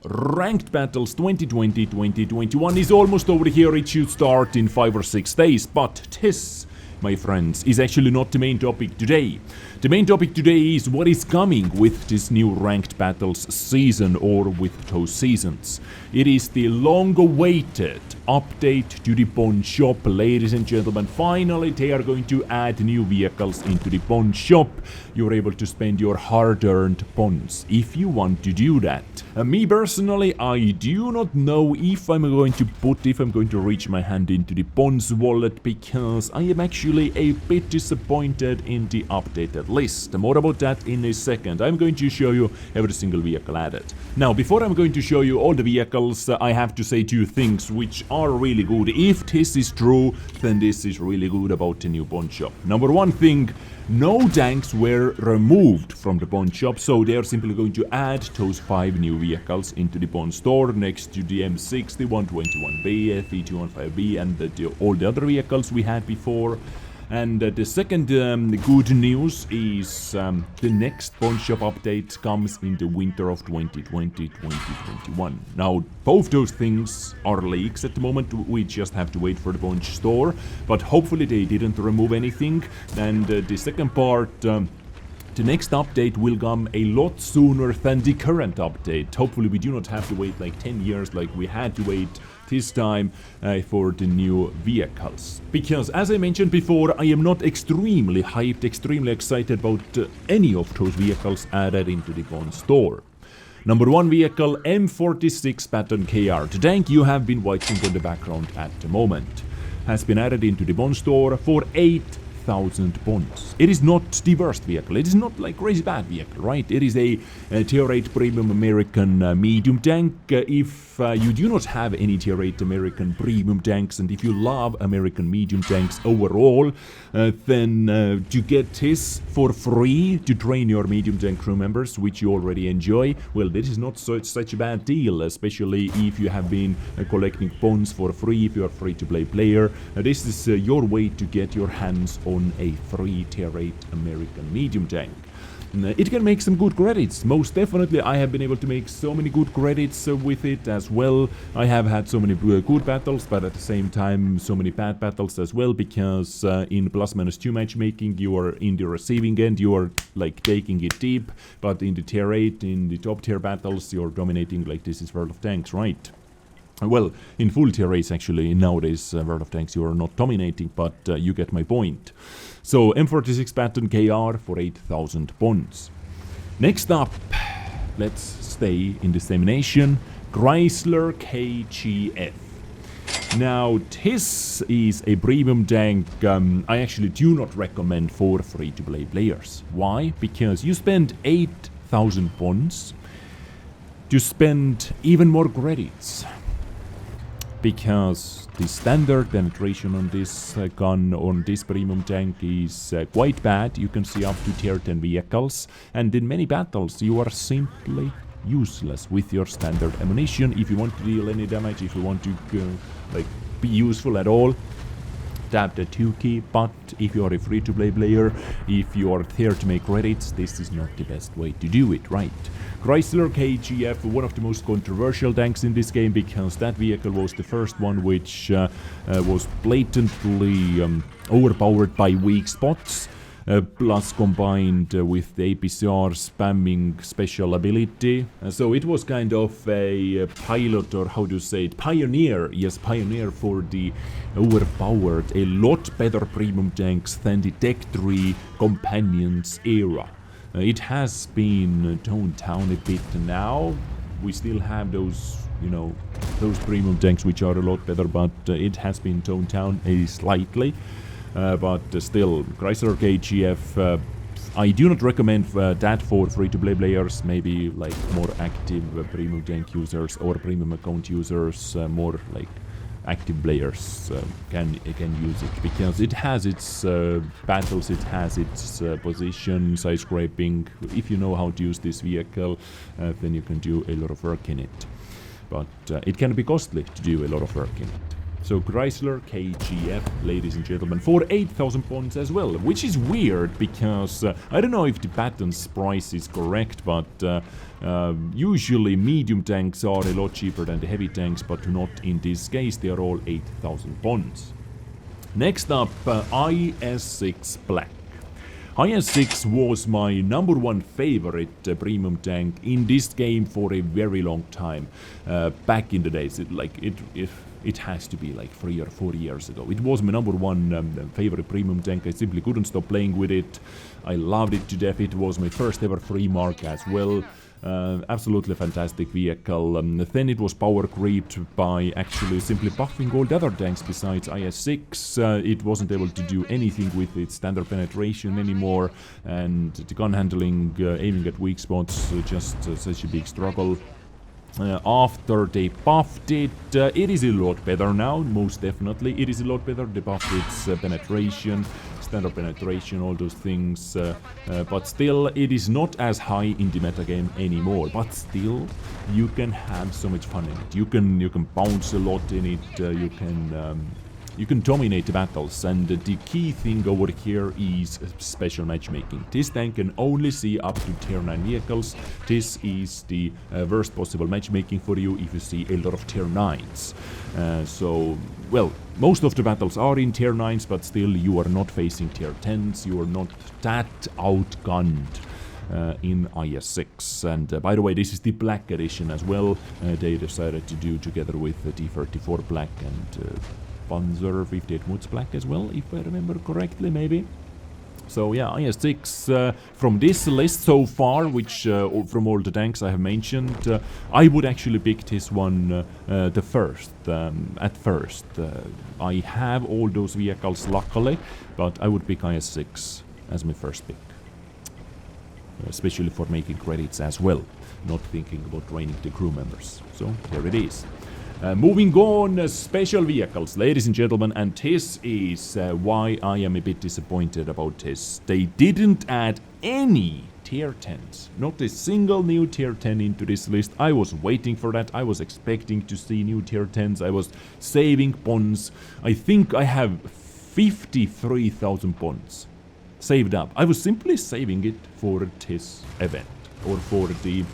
Ranked Battles 2020-2021 is almost over here. It should start in 5 or 6 days, but this, my friends, is actually not the main topic today. The main topic today is what is coming with this new Ranked Battles season, or with those seasons. It is the long-awaited update to the pawn shop, ladies and gentlemen. Finally, they are going to add new vehicles into the pawn shop. You're able to spend your hard-earned pawns if you want to do that. Me personally, I do not know if I'm going to reach my hand into the pawns wallet, because I am actually a bit disappointed in the updated list. More about that in a second. I'm going to show you every single vehicle added. Now, before I'm going to show you all the vehicles, I have to say two things which are really good. If this is true, then this is really good about the new pawn shop. Number one thing, no tanks were removed from the pawn shop, so they are simply going to add those 5 new vehicles into the pawn store next to the M60, 121B, FE215B, and all the other vehicles we had before. And the second good news is the next pawn shop update comes in the winter of 2020-2021. Now, both those things are leaks at the moment. We just have to wait for the pawn store, but hopefully they didn't remove anything. And the second part, the next update will come a lot sooner than the current update. Hopefully we do not have to wait like 10 years like we had to wait this time for the new vehicles. Because as I mentioned before, I am not extremely hyped, extremely excited about any of those vehicles added into the pawn store. Number one vehicle, M46 Patton KR. The tank you have been watching in the background at the moment has been added into the pawn store for 8,000 pawns. It is not the worst vehicle. It is not like crazy bad vehicle, right? It is a tier 8 premium American medium tank. If you do not have any tier 8 American premium tanks, and if you love American medium tanks overall, then to get this for free to train your medium tank crew members, which you already enjoy, well, this is not such a bad deal, especially if you have been collecting pawns for free, if you are a free-to-play player. This is your way to get your hands on a free tier 8 American medium tank. It can make some good credits, most definitely. I have been able to make so many good credits with it as well. I have had so many good battles, but at the same time so many bad battles as well, because in +-2 matchmaking you are in the receiving end, you are like taking it deep, but in the tier 8, in the top tier battles, you're dominating like this is World of Tanks, right? Well, in full tier race actually, nowadays World of Tanks you are not dominating, but you get my point. So M46 Patton KR for 8,000 pawns. Next up, let's stay in the same nation, Chrysler K GF. Now, this is a premium tank I actually do not recommend for free-to-play players. Why? Because you spend 8,000 pawns to spend even more credits. Because the standard penetration on this gun, on this premium tank, is quite bad. You can see up to tier 10 vehicles, and in many battles you are simply useless with your standard ammunition. If you want to deal any damage, if you want to be useful at all, tap the 2 key. But if you are a free-to-play player, if you are there to make credits, this is not the best way to do it, right? Chrysler K GF, one of the most controversial tanks in this game, because that vehicle was the first one which was blatantly overpowered by weak spots, plus combined with the APCR spamming special ability. So it was kind of a pilot, or how to say it, pioneer, yes, pioneer for the overpowered, a lot better premium tanks than the Tech 3 Companions era. It has been toned down a bit now. We still have those, those premium tanks which are a lot better, but it has been toned down slightly. But still, Chrysler K GF, I do not recommend that for free-to-play players. Maybe like more active premium tank users or premium account users, more like active players can use it, because it has its battles, it has its position, side scraping. If you know how to use this vehicle, then you can do a lot of work in it. But it can be costly to do a lot of work in it. So Chrysler K GF, ladies and gentlemen, for 8,000 points as well, which is weird because I don't know if the Patton's price is correct, but usually medium tanks are a lot cheaper than the heavy tanks, but not in this case. They are all 8,000 points. Next up, IS-6 Black. IS-6 was my #1 favorite premium tank in this game for a very long time. Back in the days, it has to be like 3 or 4 years ago. It was my #1 favorite premium tank. I simply couldn't stop playing with it. I loved it to death. It was my first ever free mark as well. Absolutely fantastic vehicle. Then it was power creeped by actually simply buffing all the other tanks besides IS-6. It wasn't able to do anything with its standard penetration anymore, and the gun handling, aiming at weak spots, just such a big struggle. After they buffed it, it is a lot better now, most definitely. It is a lot better. They buffed its penetration, standard penetration, all those things, but still it is not as high in the metagame anymore. But still, you can have so much fun in it. You can bounce a lot in it. You can dominate the battles, and the key thing over here is special matchmaking. This tank can only see up to tier 9 vehicles. This is the worst possible matchmaking for you if you see a lot of tier 9s. So, well, most of the battles are in tier 9s, but still you are not facing tier 10s. You are not that outgunned in IS-6. And by the way, this is the Black edition as well. They decided to do together with the T-34 Black and Panzer 58 Moods Black as well, if I remember correctly, maybe. So yeah, IS-6 from this list so far, which from all the tanks I have mentioned, I would actually pick this one the first, at first. I have all those vehicles luckily, but I would pick IS-6 as my first pick. Especially for making credits as well, not thinking about training the crew members. So there it is. Moving on, special vehicles, ladies and gentlemen, and this is why I am a bit disappointed about this. They didn't add any tier 10s, not a single new tier 10 into this list. I was waiting for that. I was expecting to see new tier 10s. I was saving bonds. I think I have 53,000 bonds saved up. I was simply saving it for this event, or for the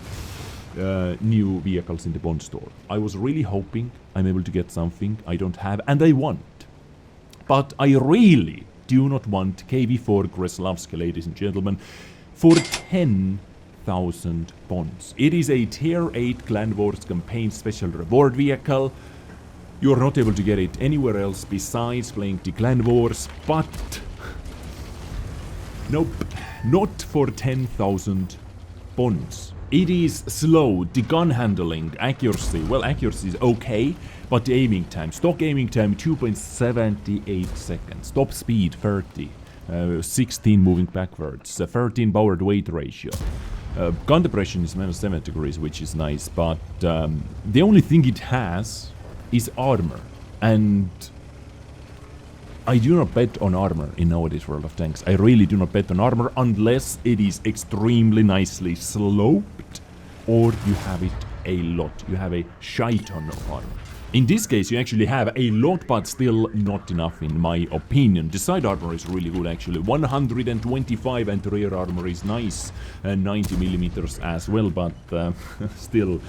new vehicles in the bond store. I was really hoping I'm able to get something I don't have, and I want. But I really do not want KV4 Kreslavskiy, ladies and gentlemen, for 10,000 bonds. It is a tier 8 Clan Wars campaign special reward vehicle. You're not able to get it anywhere else besides playing the Clan Wars, but nope, not for 10,000 bonds. It is slow, the gun handling, accuracy, well, accuracy is okay, but the aiming time, stock aiming time 2.78 seconds, top speed 30, 16 moving backwards, 13 power to weight ratio. Gun depression is -7 degrees, which is nice, but the only thing it has is armor, and I do not bet on armor in nowadays World of Tanks. I really do not bet on armor unless it is extremely nicely sloped, or you have it a lot. You have a shite ton of armor. In this case, you actually have a lot, but still not enough in my opinion. The side armor is really good actually. 125, and the rear armor is nice. 90 millimeters as well, but still...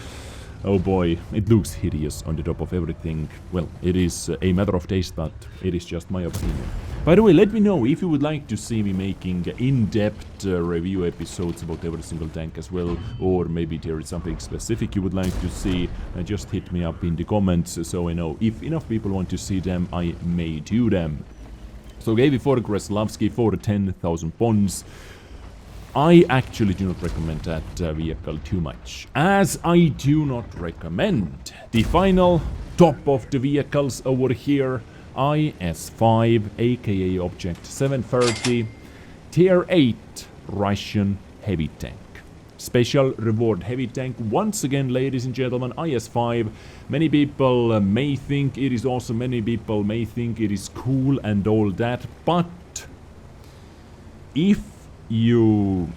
Oh boy, it looks hideous on the top of everything. Well, it is a matter of taste, but it is just my opinion. By the way, let me know if you would like to see me making in-depth review episodes about every single tank as well, or maybe there is something specific you would like to see. Just hit me up in the comments so I know if enough people want to see them, I may do them. So KV4 Kreslavskiy for 10,000 bonds. I actually do not recommend that vehicle too much, as I do not recommend the final top of the vehicles over here, IS-5, aka Object 730, Tier 8 Russian heavy tank. Special reward heavy tank, once again, ladies and gentlemen, IS-5. Many people may think it is awesome, many people may think it is cool and all that, but if you,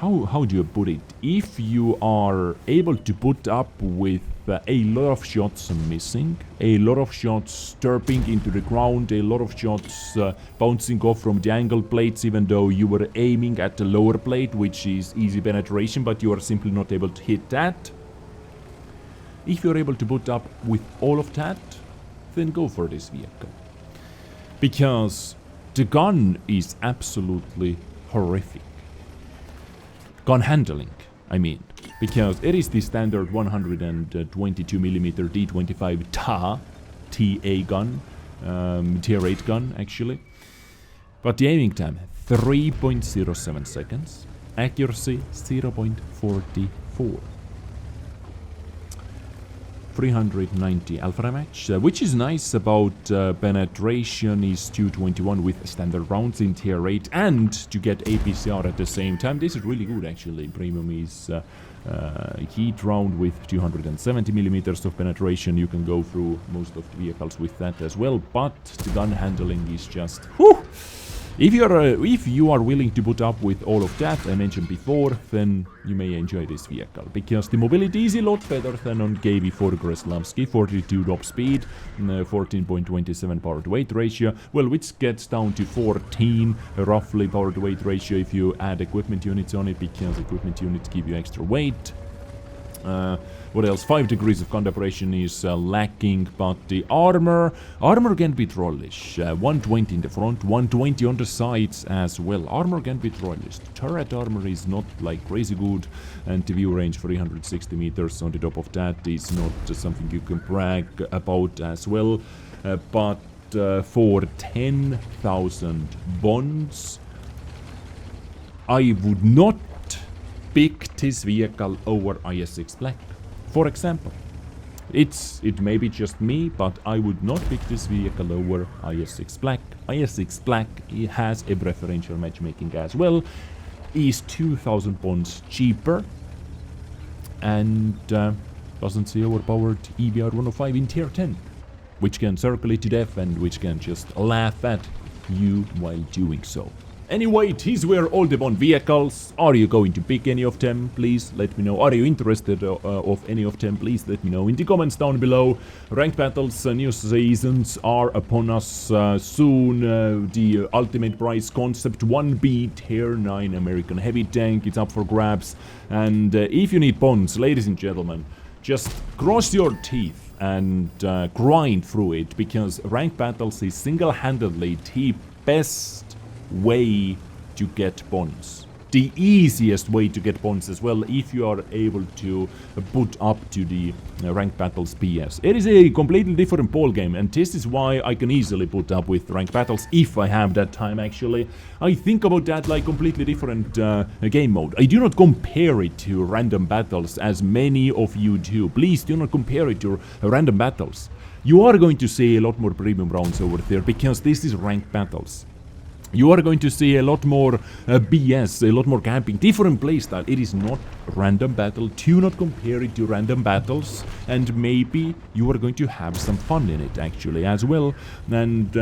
how do you put it? If you are able to put up with a lot of shots missing, a lot of shots turping into the ground, a lot of shots bouncing off from the angle plates, even though you were aiming at the lower plate, which is easy penetration, but you are simply not able to hit that. If you're able to put up with all of that, then go for this vehicle. Because the gun is absolutely horrific. Gun handling, I mean. Because it is the standard 122mm D25 TA gun, Tier 8 gun actually. But the aiming time 3.07 seconds, accuracy 0.44. 390 alpha match, which is nice. About penetration is 221 with standard rounds in tier 8, and to get APCR at the same time. This is really good actually. Premium is heat round with 270mm of penetration. You can go through most of the vehicles with that as well, but the gun handling is just whew. If you are willing to put up with all of that I mentioned before, then you may enjoy this vehicle, because the mobility is a lot better than on KV4 Kreslavskiy, 42 top speed, 14.27 power to weight ratio, well, which gets down to 14 roughly power to weight ratio if you add equipment units on it, because equipment units give you extra weight. What else? 5 degrees of counteroperation is lacking, but the armor can be trollish. 120 in the front, 120 on the sides as well. Armor can be trollish. Turret armor is not like crazy good, and the view range 360 meters on the top of that is not something you can brag about as well. But for 10,000 bonds, I would not pick this vehicle over IS-6 Black. For example, it may be just me, but I would not pick this vehicle over IS-6 Black. IS-6 Black has a preferential matchmaking as well, is 2,000 bonds cheaper, and doesn't see overpowered EBR 105 in tier 10, which can circle it to death and which can just laugh at you while doing so. Anyway, these were all the Bond vehicles. Are you going to pick any of them? Please let me know. Are you interested of any of them? Please let me know in the comments down below. Ranked battles, new seasons are upon us soon. The ultimate prize concept 1B tier 9 American heavy tank, it's up for grabs. And if you need bonds, ladies and gentlemen, just cross your teeth and grind through it, because ranked battles is single-handedly the best way to get bonds. The easiest way to get bonds as well, if you are able to put up to the ranked battles PS. It is a completely different ball game, and this is why I can easily put up with ranked battles if I have that time actually. I think about that like completely different game mode. I do not compare it to random battles as many of you do. Please do not compare it to random battles. You are going to see a lot more premium rounds over there, because this is ranked battles. You are going to see a lot more BS, a lot more camping, different playstyle. It is not random battle. Do not compare it to random battles, and maybe you are going to have some fun in it actually as well. And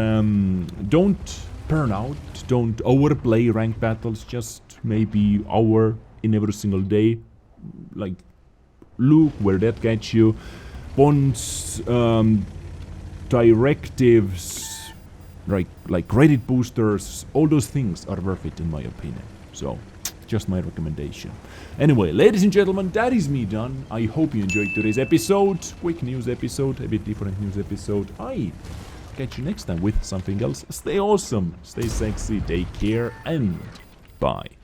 don't burn out, don't overplay ranked battles, just maybe hour in every single day. Like, look where that gets you. Bonds, directives, like credit boosters, all those things are worth it in my opinion. So, just my recommendation. Anyway, ladies and gentlemen, that is me done. I hope you enjoyed today's episode. Quick news episode, a bit different news episode. I catch you next time with something else. Stay awesome, stay sexy, take care, and bye.